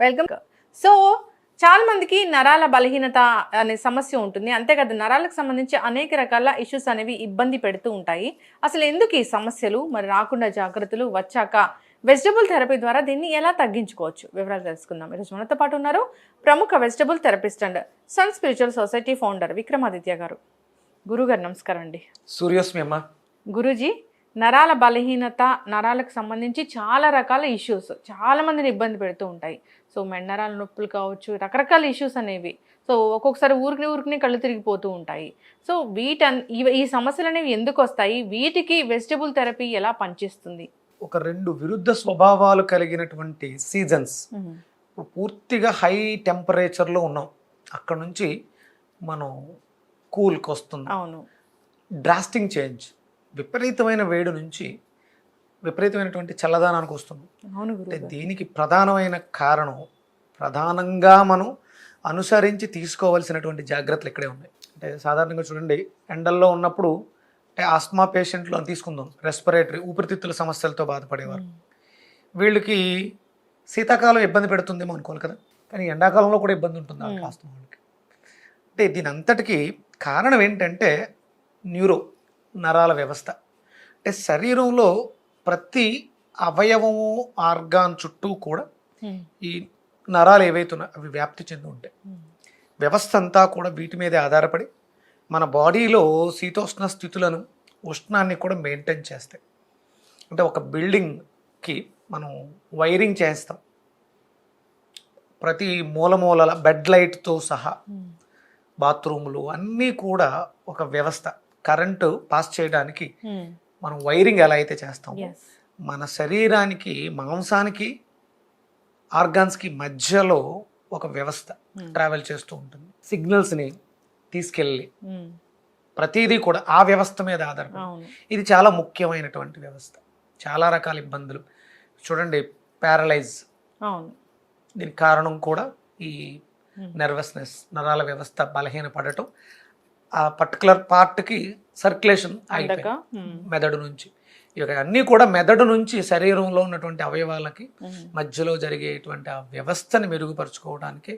Welcome. So చాలా మందికి నరాల బలహీనత అనే సమస్య ఉంటుంది. అంతేకాదు నరాలకు సంబంధించి అనేక రకాల ఇష్యూస్ అనేవి ఇబ్బంది పెడుతూ ఉంటాయి. అసలు ఎందుకు ఈ సమస్యలు, మరి రాకుండా జాగ్రత్తలు, వచ్చాక వెజిటబుల్ థెరపీ ద్వారా దీన్ని ఎలా తగ్గించుకోవచ్చు వివరాలు తెలుసుకుందాం. ఈరోజు మనతో పాటు ఉన్నారు ప్రముఖ vegetable therapist and sun spiritual society founder Vikramaditya garu. గురుగారు నమస్కారం అండి. సూర్యోస్మి అమ్మ. గురూజీ, నరాల బలహీనత, నరాలకు సంబంధించి చాలా రకాల ఇష్యూస్ చాలా మందిని ఇబ్బంది పెడుతూ ఉంటాయి. సో మెన్నరాల నొప్పులు కావచ్చు, రకరకాల ఇష్యూస్ అనేవి. సో ఒక్కొక్కసారి ఊరికి కళ్ళు తిరిగిపోతూ ఉంటాయి. సో ఈ సమస్యలు అనేవి ఎందుకు వస్తాయి, వీటికి వెజిటబుల్ థెరపీ ఎలా పనిచేస్తుంది? ఒక రెండు విరుద్ధ స్వభావాలు కలిగినటువంటి సీజన్స్. పూర్తిగా హై టెంపరేచర్లో ఉన్నాం, అక్కడ నుంచి మనం కూల్కి వస్తుంది. అవును, డ్రాస్టింగ్ చేంజ్, విపరీతమైన వేడి నుంచి విపరీతమైనటువంటి చల్లదనానికి వస్తుంది. అంటే దీనికి ప్రధానమైన కారణం, ప్రధానంగా మనం అనుసరించి తీసుకోవాల్సినటువంటి జాగ్రత్తలు ఇక్కడే ఉన్నాయి. అంటే సాధారణంగా చూడండి, ఎండల్లో ఉన్నప్పుడు అంటే ఆస్మా పేషెంట్లు అని తీసుకుందాం, రెస్పిరేటరీ ఊపిరితిత్తుల సమస్యలతో బాధపడేవారు. వీళ్ళకి శీతాకాలం ఇబ్బంది పెడుతుందేమో అనుకోవాలి కదా, కానీ ఎండాకాలంలో కూడా ఇబ్బంది ఉంటుంది ఆస్మా వాళ్ళకి. అంటే దీని అంతటికీ కారణం ఏంటంటే నరాల వ్యవస్థ. అంటే శరీరంలో ప్రతి అవయవము, ఆర్గాన్ చుట్టూ కూడా ఈ నరాలు ఏవైతున్నా అవి వ్యాప్తి చెంది ఉంటాయి. వ్యవస్థ అంతా కూడా వీటి మీదే ఆధారపడి మన బాడీలో శీతోష్ణ స్థితులను, ఉష్ణాన్ని కూడా మెయింటైన్ చేస్తాయి. అంటే ఒక బిల్డింగ్కి మనం వైరింగ్ చేస్తాం, ప్రతి మూలల బెడ్ లైట్తో సహా బాత్రూములు అన్నీ కూడా ఒక వ్యవస్థ. కరెంటు పాస్ చేయడానికి మనం వైరింగ్ ఎలా అయితే చేస్తాం, మన శరీరానికి, మాంసానికి, ఆర్గాన్స్కి మధ్యలో ఒక వ్యవస్థ ట్రావెల్ చేస్తూ ఉంటుంది. సిగ్నల్స్ని తీసుకెళ్ళి ప్రతిదీ కూడా ఆ వ్యవస్థ మీద ఆధారపడి. ఇది చాలా ముఖ్యమైనటువంటి వ్యవస్థ. చాలా రకాల ఇబ్బందులు చూడండి, ప్యారలైజ్, దీనికి కారణం కూడా ఈ నర్వస్నెస్, నరాల వ్యవస్థ బలహీనపడటం. ఆ పర్టికులర్ పార్ట్కి సర్క్యులేషన్ అయిపోయి మెదడు నుంచి, ఇక అన్నీ కూడా మెదడు నుంచి శరీరంలో ఉన్నటువంటి అవయవాలకి మధ్యలో జరిగేటువంటి ఆ వ్యవస్థని మెరుగుపరుచుకోవడానికి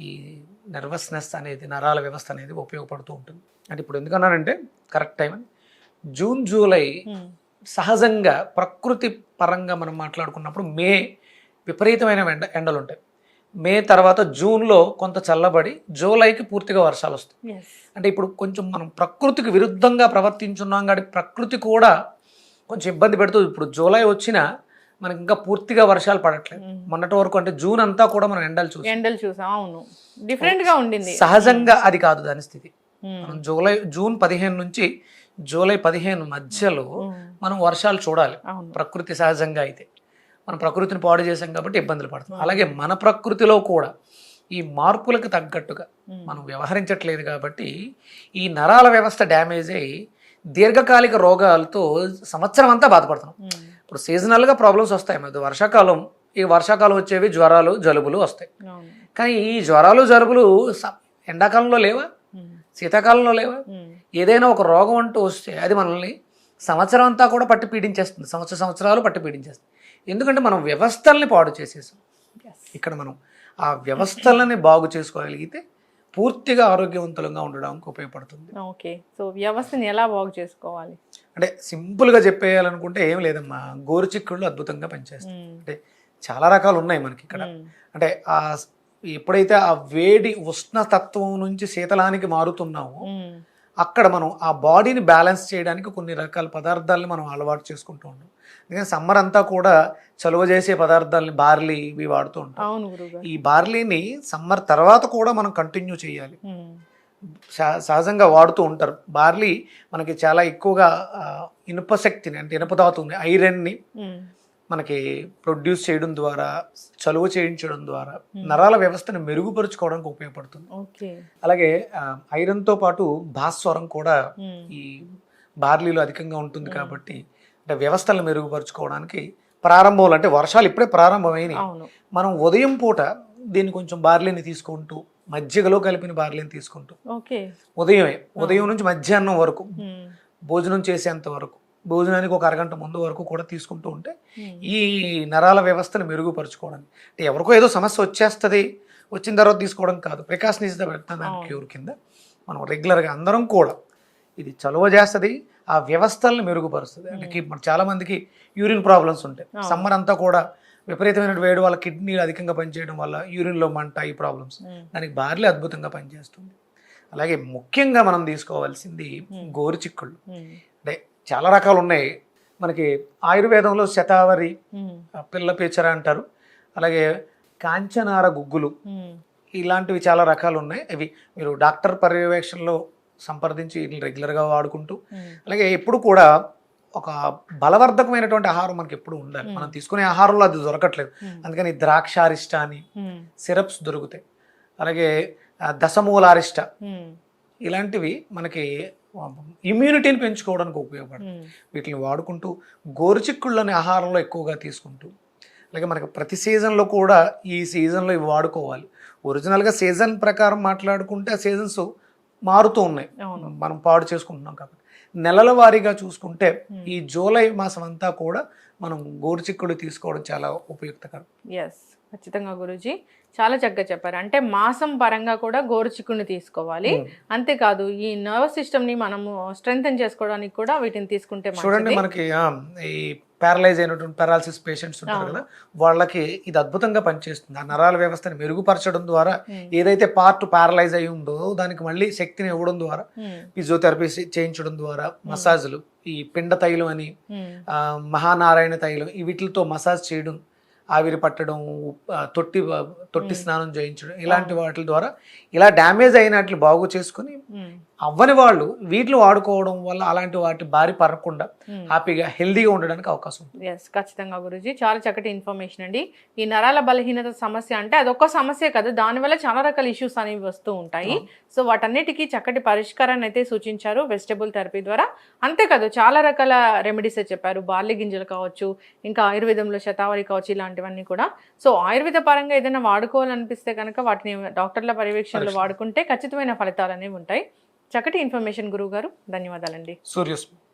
ఈ నర్వస్నెస్ అనేది, నరాల వ్యవస్థ అనేది ఉపయోగపడుతూ ఉంటుంది. అంటే ఇప్పుడు ఎందుకన్నానంటే కరెక్ట్ టైం అని, జూన్ జూలై సహజంగా ప్రకృతి పరంగా మనం మాట్లాడుకున్నప్పుడు మే విపరీతమైన ఎండలు ఉంటాయి. మే తర్వాత జూన్లో కొంత చల్లబడి జూలైకి పూర్తిగా వర్షాలు వస్తాయి. అంటే ఇప్పుడు కొంచెం మనం ప్రకృతికి విరుద్ధంగా ప్రవర్తించున్నాం కాబట్టి ప్రకృతి కూడా కొంచెం ఇబ్బంది పెడుతూ, ఇప్పుడు జూలై వచ్చినా మనకి ఇంకా పూర్తిగా వర్షాలు పడట్లేదు. మొన్నటి వరకు అంటే జూన్ అంతా కూడా మనం ఎండలు చూసాం. అవును, డిఫరెంట్ గా ఉండింది. సహజంగా అది కాదు దాని స్థితి. మనం జూన్ 15 నుంచి జూలై 15 మధ్యలో మనం వర్షాలు చూడాలి. ప్రకృతి సహజంగా అయితే మనం ప్రకృతిని పాడు చేసాం కాబట్టి ఇబ్బందులు పడతాం. అలాగే మన ప్రకృతిలో కూడా ఈ మార్పులకు తగ్గట్టుగా మనం వ్యవహరించట్లేదు కాబట్టి ఈ నరాల వ్యవస్థ డ్యామేజ్ అయ్యి దీర్ఘకాలిక రోగాలతో సంవత్సరం అంతా బాధపడుతున్నాం. ఇప్పుడు సీజనల్గా ప్రాబ్లమ్స్ వస్తాయి. మరి వర్షాకాలం వచ్చేవి జ్వరాలు, జలుబులు వస్తాయి. కానీ ఈ జ్వరాలు, జలుబులు ఎండాకాలంలో లేవా, శీతాకాలంలో లేవా? ఏదైనా ఒక రోగం అంటూ వస్తే అది మనల్ని సంవత్సరం అంతా కూడా పట్టి పీడించేస్తుంది, సంవత్సరాలు పట్టి పీడించేస్తుంది. ఎందుకంటే మనం వ్యవస్థల్ని పాడు చేసేసాం. ఇక్కడ మనం ఆ వ్యవస్థలని బాగు చేసుకోగలిగితే పూర్తిగా ఆరోగ్యవంతులంగా ఉండడానికి ఉపయోగపడుతుంది. ఓకే, సో వ్యవస్థని ఎలా బాగు చేసుకోవాలి అంటే సింపుల్గా చెప్పేయాలనుకుంటే ఏం లేదమ్మా, గోరుచిక్కుళ్ళు అద్భుతంగా పనిచేస్తాయి. అంటే చాలా రకాలు ఉన్నాయి మనకి ఇక్కడ. అంటే ఎప్పుడైతే ఆ వేడి ఉష్ణతత్వం నుంచి శీతలానికి మారుతున్నామో అక్కడ మనం ఆ బాడీని బ్యాలెన్స్ చేయడానికి కొన్ని రకాల పదార్థాలని మనం అలవాటు చేసుకుంటూ ఉంటాం. ఎందుకంటే సమ్మర్ అంతా కూడా చలువ చేసే పదార్థాలని, బార్లీ ఇవి వాడుతూ ఉంటాం. ఈ బార్లీని సమ్మర్ తర్వాత కూడా మనం కంటిన్యూ చేయాలి. సహజంగా వాడుతూ ఉంటారు. బార్లీ మనకి చాలా ఎక్కువగా ఇనుప శక్తిని, అంటే ఇనుప ధాతువుని, ఐరన్ని మనకి ప్రొడ్యూస్ చేయడం ద్వారా, చలువ చేయించడం ద్వారా నరాల వ్యవస్థను మెరుగుపరుచుకోవడానికి ఉపయోగపడుతుంది. అలాగే ఐరన్తో పాటు భాస్వరం కూడా ఈ బార్లీలో అధికంగా ఉంటుంది కాబట్టి అంటే వ్యవస్థలను మెరుగుపరుచుకోవడానికి ప్రారంభంలో, అంటే వర్షాలు ఇప్పుడే ప్రారంభమైనాయి, మనం ఉదయం పూట దీన్ని కొంచెం బార్లీని తీసుకుంటూ, మజ్జిగలో కలిపిన బార్లీని తీసుకుంటూ ఉదయం నుంచి మధ్యాహ్నం వరకు, భోజనం చేసేంత వరకు భోజనానికి ఒక అరగంట ముందు వరకు కూడా తీసుకుంటూ ఉంటే ఈ నరాల వ్యవస్థను మెరుగుపరుచుకోవడానికి, అంటే ఎవరికో ఏదో సమస్య వచ్చేస్తుంది వచ్చిన తర్వాత తీసుకోవడం కాదు, ప్రికాషన్ ఇస్ ద బెటర్ దాని క్యూర్ కింద మనం రెగ్యులర్గా అందరం కూడా ఇది చలువ చేస్తుంది, ఆ వ్యవస్థలను మెరుగుపరుస్తుంది. అంటే మన చాలా మందికి యూరిన్ ప్రాబ్లమ్స్ ఉంటాయి, సమ్మర్ అంతా కూడా విపరీతమైన వేడి వల్ల కిడ్నీలు అధికంగా పనిచేయడం వల్ల యూరిన్లో మంట, ఈ ప్రాబ్లమ్స్, దానికి బార్లీ అద్భుతంగా పనిచేస్తుంది. అలాగే ముఖ్యంగా మనం తీసుకోవాల్సింది గోరుచిక్కుళ్ళు. అంటే చాలా రకాలు ఉన్నాయి మనకి, ఆయుర్వేదంలో శతావరి, పిల్ల పేచర అంటారు, అలాగే కాంచనార గుగ్గులు, ఇలాంటివి చాలా రకాలు ఉన్నాయి. అవి మీరు డాక్టర్ పర్యవేక్షణలో సంప్రదించి రెగ్యులర్గా వాడుకుంటూ, అలాగే ఎప్పుడు కూడా ఒక బలవర్ధకమైనటువంటి ఆహారం మనకి ఎప్పుడు ఉండాలి. మనం తీసుకునే ఆహారంలో అది దొరకట్లేదు, అందుకని ద్రాక్షారిష్ట అని సిరప్స్ దొరుకుతాయి, అలాగే దశమూలారిష్ట, ఇలాంటివి మనకి ఇమ్యూనిటీని పెంచుకోవడానికి ఉపయోగపడుతుంది. వీటిని వాడుకుంటూ గోరుచిక్కుళ్ళని ఆహారంలో ఎక్కువగా తీసుకుంటూ, అలాగే మనకి ప్రతి సీజన్లో కూడా ఈ సీజన్లో ఇవి వాడుకోవాలి. ఒరిజినల్గా సీజన్ ప్రకారం మాట్లాడుకుంటే ఆ సీజన్స్ మారుతూ ఉన్నాయి, మనం పాడు చేసుకుంటున్నాం కాబట్టి. నెలల వారీగా చూసుకుంటే ఈ జూలై మాసం అంతా కూడా మనం గోరుచిక్కుడు తీసుకోవడం చాలా ఉపయుక్తకరం. ఎస్, ఖచ్చితంగా గురూజీ చాలా చక్కగా చెప్పారు. అంటే మాసం పరంగా కూడా గోరుచిక్కుడిని తీసుకోవాలి, అంతేకాదు ఈ నర్వస్ సిస్టమ్ ని మనము స్ట్రెంగ్తెన్ చేసుకోవడానికి కూడా వీటిని తీసుకుంటే చూడండి, మనకి ఈ ప్యారలైజ్ అయినటువంటి పారాలసిస్ పేషెంట్స్ ఉంటారు కదా, వాళ్ళకి ఇది అద్భుతంగా పనిచేస్తుంది. ఆ నరాల వ్యవస్థని మెరుగుపరచడం ద్వారా ఏదైతే పార్ట్ ప్యారలైజ్ అయి ఉందో దానికి మళ్ళీ శక్తిని ఇవ్వడం ద్వారా, ఫిజియోథెరపీ చేయించడం ద్వారా, మసాజ్లు, ఈ పిండ తైలం అని, మహానారాయణ తైలం, ఈ వీటితో మసాజ్ చేయడం, ఆవిరి పట్టడం, తొట్టి స్నానం చేయించడం, ఇలాంటి వాటి ద్వారా ఇలా డ్యామేజ్ అయినట్లు బాగు చేసుకుని అవ్వని వాళ్ళు వీటిని వాడుకోవడం వల్ల అలాంటి వాటి బారి పడకుండా హ్యాపీగా హెల్దీగా ఉండడానికి అవకాశం ఉంది. ఎస్, ఖచ్చితంగా గురూజీ చాలా చక్కటి ఇన్ఫర్మేషన్ అండి. ఈ నరాల బలహీనత సమస్య అంటే అదొక సమస్య కదా, దానివల్ల చాలా రకాల ఇష్యూస్ అనేవి వస్తూ ఉంటాయి. సో వాటన్నిటికీ చక్కటి పరిష్కారాన్ని అయితే సూచించారు వెజిటబుల్ థెరపీ ద్వారా. అంతేకాదు చాలా రకాల రెమెడీస్ చెప్పారు, బార్లీ గింజలు కావచ్చు, ఇంకా ఆయుర్వేదంలో శతావరి కావచ్చు, ఇలాంటివన్నీ కూడా. సో ఆయుర్వేద పరంగా ఏదైనా వాడుకోవాలనిపిస్తే కనుక వాటిని డాక్టర్ల పర్యవేక్షణలో వాడుకుంటే ఖచ్చితమైన ఫలితాలు అనేవి ఉంటాయి. చక్కటి ఇన్ఫర్మేషన్ గురువు గారు, ధన్యవాదాలండి. సూర్యస్